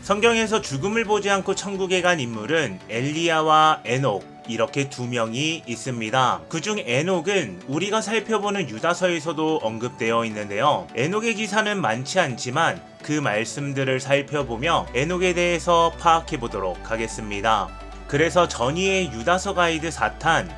성경에서 죽음을 보지 않고 천국에 간 인물은 엘리야와 에녹 이렇게 두 명이 있습니다. 그중 에녹은 우리가 살펴보는 유다서에서도 언급되어 있는데요. 에녹의 기사는 많지 않지만 그 말씀들을 살펴보며 에녹에 대해서 파악해 보도록 하겠습니다. 그래서 전이의 유다서 가이드 4탄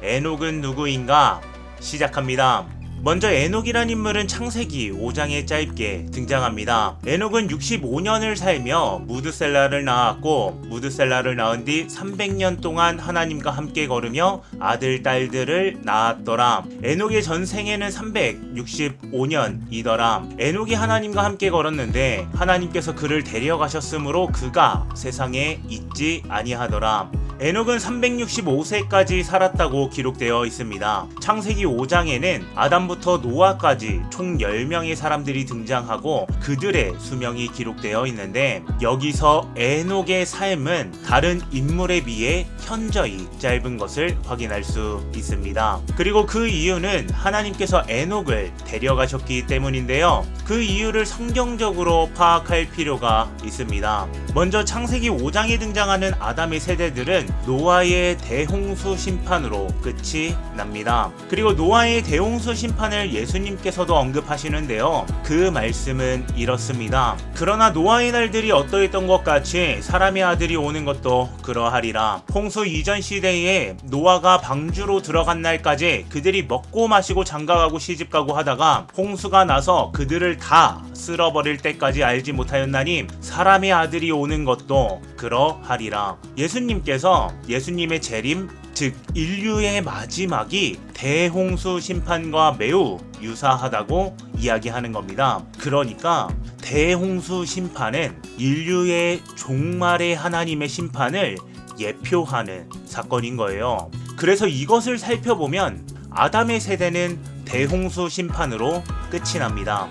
에녹은 누구인가 시작합니다. 먼저 에녹이란 인물은 창세기 5장에 짧게 등장합니다. 에녹은 65년을 살며 무드셀라를 낳았고 무드셀라를 낳은 뒤 300년 동안 하나님과 함께 걸으며 아들 딸들을 낳았더라. 에녹의 전생에는 365년이더라. 에녹이 하나님과 함께 걸었는데 하나님께서 그를 데려가셨으므로 그가 세상에 있지 아니하더라. 에녹은 365세까지 살았다고 기록되어 있습니다. 창세기 5장에는 아담부터 노아까지 총 10명의 사람들이 등장하고 그들의 수명이 기록되어 있는데 여기서 에녹의 삶은 다른 인물에 비해 현저히 짧은 것을 확인할 수 있습니다. 그리고 그 이유는 하나님께서 에녹을 데려가셨기 때문인데요. 그 이유를 성경적으로 파악할 필요가 있습니다. 먼저 창세기 5장에 등장하는 아담의 세대들은 노아의 대홍수 심판으로 끝이 납니다. 그리고 노아의 대홍수 심판을 예수님께서도 언급하시는데요. 그 말씀은 이렇습니다. 그러나 노아의 날들이 어떠했던 것 같이 사람의 아들이 오는 것도 그러하리라. 홍수 이전 시대에 노아가 방주로 들어간 날까지 그들이 먹고 마시고 장가가고 시집가고 하다가 홍수가 나서 그들을 다 쓸어버릴 때까지 알지 못하였나니 사람의 아들이 오는 것도 그러하리라. 예수님의 재림, 즉 인류의 마지막이 대홍수 심판과 매우 유사하다고 이야기하는 겁니다. 그러니까 대홍수 심판은 인류의 종말의 하나님의 심판을 예표하는 사건인 거예요. 그래서 이것을 살펴보면 아담의 세대는 대홍수 심판으로 끝이 납니다.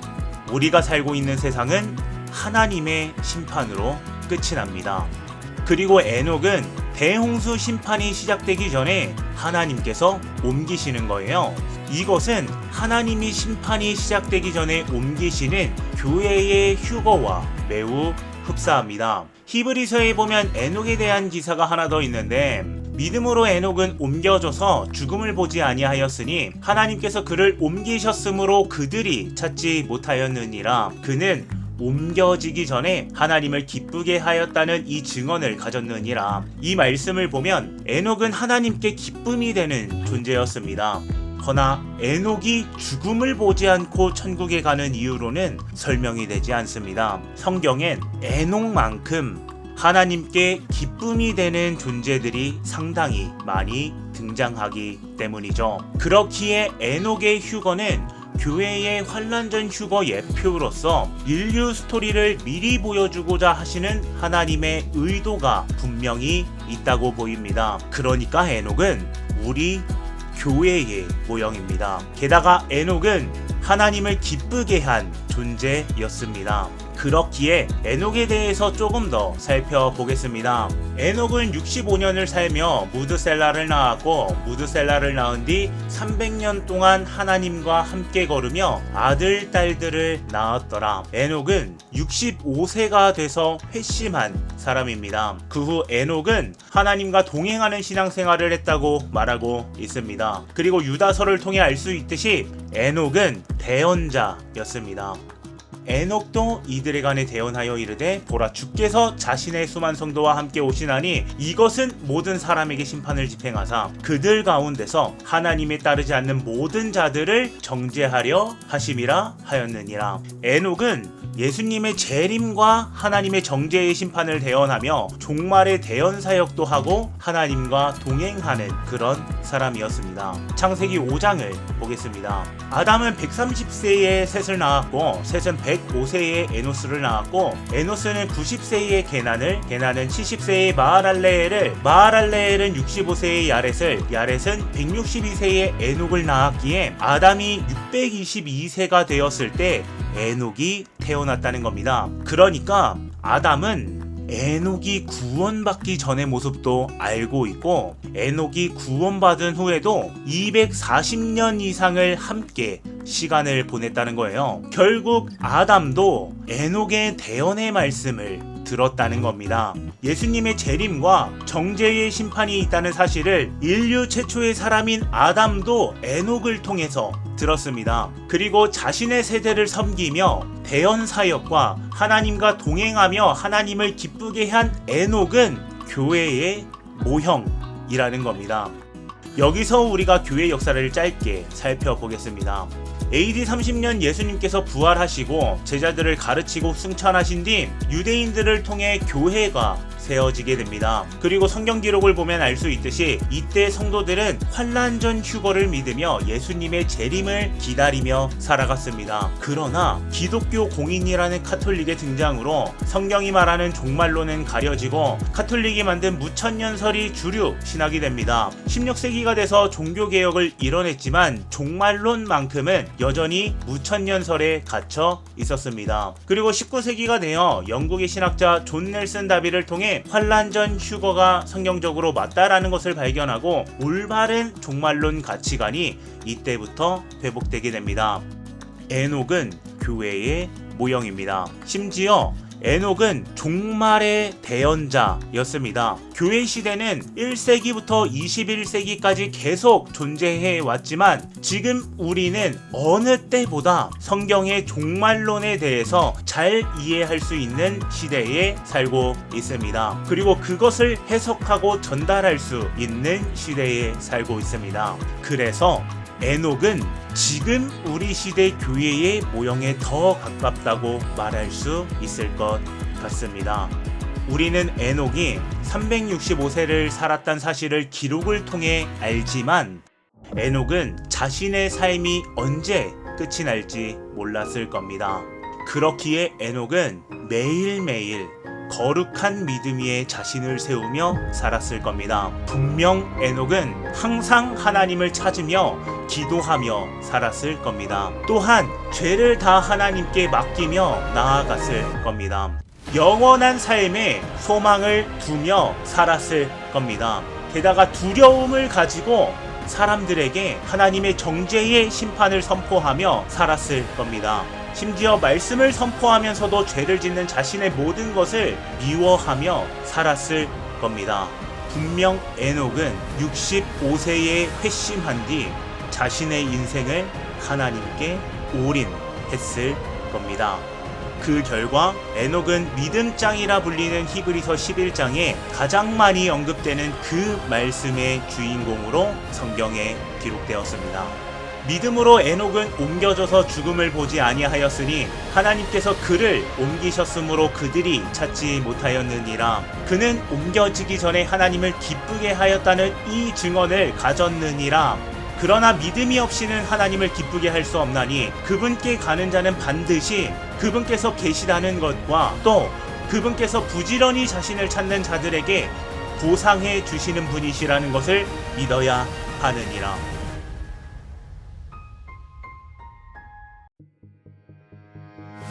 우리가 살고 있는 세상은 하나님의 심판으로 끝이 납니다. 그리고 에녹은 대홍수 심판이 시작되기 전에 하나님께서 옮기시는 거예요. 이것은 하나님이 심판이 시작되기 전에 옮기시는 교회의 휴거와 매우 흡사합니다. 히브리서에 보면 에녹에 대한 기사가 하나 더 있는데 믿음으로 에녹은 옮겨져서 죽음을 보지 아니하였으니 하나님께서 그를 옮기셨으므로 그들이 찾지 못하였느니라. 그는 옮겨지기 전에 하나님을 기쁘게 하였다는 이 증언을 가졌느니라. 이 말씀을 보면 에녹은 하나님께 기쁨이 되는 존재였습니다. 허나 에녹이 죽음을 보지 않고 천국에 가는 이유로는 설명이 되지 않습니다. 성경엔 에녹만큼 하나님께 기쁨이 되는 존재들이 상당히 많이 등장하기 때문이죠. 그렇기에 에녹의 휴거는 교회의 환란전 휴거 예표로서 인류 스토리를 미리 보여주고자 하시는 하나님의 의도가 분명히 있다고 보입니다. 그러니까 에녹은 우리 교회의 모형입니다. 게다가 에녹은 하나님을 기쁘게 한 존재였습니다. 그렇기에 에녹에 대해서 조금 더 살펴보겠습니다. 에녹은 65년을 살며 무드셀라를 낳았고 무드셀라를 낳은 뒤 300년 동안 하나님과 함께 걸으며 아들 딸들을 낳았더라. 에녹은 65세가 돼서 회심한 사람입니다. 그 후 에녹은 하나님과 동행하는 신앙생활을 했다고 말하고 있습니다. 그리고 유다서를 통해 알 수 있듯이 에녹은 대언자였습니다. 에녹도 이들에 관해 대언하여 이르되 보라 주께서 자신의 수만 성도와 함께 오시나니 이것은 모든 사람에게 심판을 집행하사 그들 가운데서 하나님에 따르지 않는 모든 자들을 정죄하려 하심이라 하였느니라. 에녹은 예수님의 재림과 하나님의 정죄의 심판을 대언하며 종말의 대언 사역도 하고 하나님과 동행하는 그런 사람이었습니다. 창세기 5장을 보겠습니다. 아담은 130세에 셋을 낳았고 셋은 105세에 에노스를 낳았고 에노스는 90세에 게난을, 게난은 70세에 마하랄레엘을, 마하랄레엘은 65세에 야렛을, 야렛은 162세에 에녹을 낳았기에 아담이 622세가 되었을 때 에녹이 태어났다는 겁니다. 그러니까 아담은 에녹이 구원받기 전의 모습도 알고 있고 에녹이 구원받은 후에도 240년 이상을 함께 시간을 보냈다는 거예요. 결국 아담도 에녹의 대언의 말씀을 들었다는 겁니다. 예수님의 재림과 정죄의 심판이 있다는 사실을 인류 최초의 사람인 아담도 에녹을 통해서 들었습니다. 그리고 자신의 세대를 섬기며 대언 사역과 하나님과 동행하며 하나님을 기쁘게 한 에녹은 교회의 모형이라는 겁니다. 여기서 우리가 교회 역사를 짧게 살펴보겠습니다. AD 30년 예수님께서 부활하시고 제자들을 가르치고 승천하신 뒤 유대인들을 통해 교회가 세워지게 됩니다. 그리고 성경 기록을 보면 알 수 있듯이 이때 성도들은 환난 전 휴거를 믿으며 예수님의 재림을 기다리며 살아갔습니다. 그러나 기독교 공인이라는 카톨릭의 등장으로 성경이 말하는 종말론은 가려지고 카톨릭이 만든 무천년설이 주류 신학이 됩니다. 16세기가 돼서 종교개혁을 이뤄냈지만 종말론만큼은 여전히 무천년설에 갇혀 있었습니다. 그리고 19세기가 되어 영국의 신학자 존 넬슨 다비를 통해 환난 전 휴거가 성경적으로 맞다라는 것을 발견하고 올바른 종말론 가치관이 이때부터 회복되게 됩니다. 에녹은 교회의 모형입니다. 심지어 에녹은 종말의 대언자였습니다. 교회 시대는 1세기부터 21세기까지 계속 존재해 왔지만 지금 우리는 어느 때보다 성경의 종말론에 대해서 잘 이해할 수 있는 시대에 살고 있습니다. 그리고 그것을 해석하고 전달할 수 있는 시대에 살고 있습니다. 그래서 에녹은 지금 우리 시대 교회의 모형에 더 가깝다고 말할 수 있을 것 같습니다. 우리는 에녹이 365세를 살았다는 사실을 기록을 통해 알지만 에녹은 자신의 삶이 언제 끝이 날지 몰랐을 겁니다. 그렇기에 에녹은 매일매일 거룩한 믿음 위에 자신을 세우며 살았을 겁니다. 분명 에녹은 항상 하나님을 찾으며 기도하며 살았을 겁니다. 또한 죄를 다 하나님께 맡기며 나아갔을 겁니다. 영원한 삶에 소망을 두며 살았을 겁니다. 게다가 두려움을 가지고 사람들에게 하나님의 정죄의 심판을 선포하며 살았을 겁니다. 심지어 말씀을 선포하면서도 죄를 짓는 자신의 모든 것을 미워하며 살았을 겁니다. 분명 에녹은 65세에 회심한 뒤 자신의 인생을 하나님께 올인했을 겁니다. 그 결과 에녹은 믿음장이라 불리는 히브리서 11장에 가장 많이 언급되는 그 말씀의 주인공으로 성경에 기록되었습니다. 믿음으로 에녹은 옮겨져서 죽음을 보지 아니하였으니 하나님께서 그를 옮기셨으므로 그들이 찾지 못하였느니라. 그는 옮겨지기 전에 하나님을 기쁘게 하였다는 이 증언을 가졌느니라. 그러나 믿음이 없이는 하나님을 기쁘게 할 수 없나니 그분께 가는 자는 반드시 그분께서 계시다는 것과 또 그분께서 부지런히 자신을 찾는 자들에게 보상해 주시는 분이시라는 것을 믿어야 하느니라.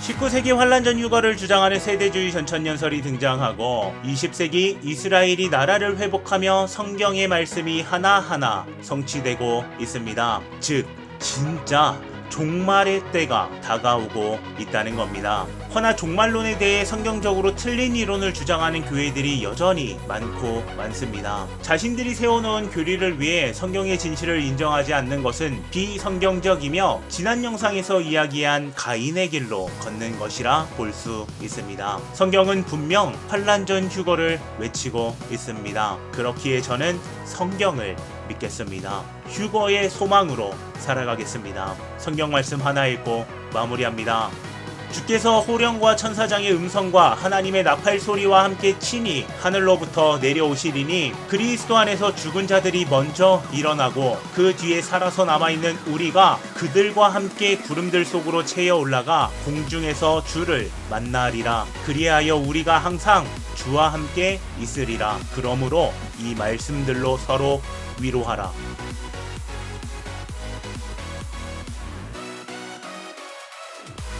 19세기 환란 전 휴거를 주장하는 세대주의 전천년설이 등장하고 20세기 이스라엘이 나라를 회복하며 성경의 말씀이 하나하나 성취되고 있습니다. 즉 진짜 종말의 때가 다가오고 있다는 겁니다. 허나 종말론에 대해 성경적으로 틀린 이론을 주장하는 교회들이 여전히 많습니다. 자신들이 세워놓은 교리를 위해 성경의 진실을 인정하지 않는 것은 비성경적이며 지난 영상에서 이야기한 가인의 길로 걷는 것이라 볼 수 있습니다. 성경은 분명 환난 전 휴거를 외치고 있습니다. 그렇기에 저는 성경을 믿겠습니다. 휴거의 소망으로 살아가겠습니다. 성경 말씀 하나 읽고 마무리합니다. 주께서 호령과 천사장의 음성과 하나님의 나팔 소리와 함께 친히 하늘로부터 내려오시리니 그리스도 안에서 죽은 자들이 먼저 일어나고 그 뒤에 살아서 남아있는 우리가 그들과 함께 구름들 속으로 채여 올라가 공중에서 주를 만나리라. 그리하여 우리가 항상 주와 함께 있으리라. 그러므로 이 말씀들로 서로 위로하라.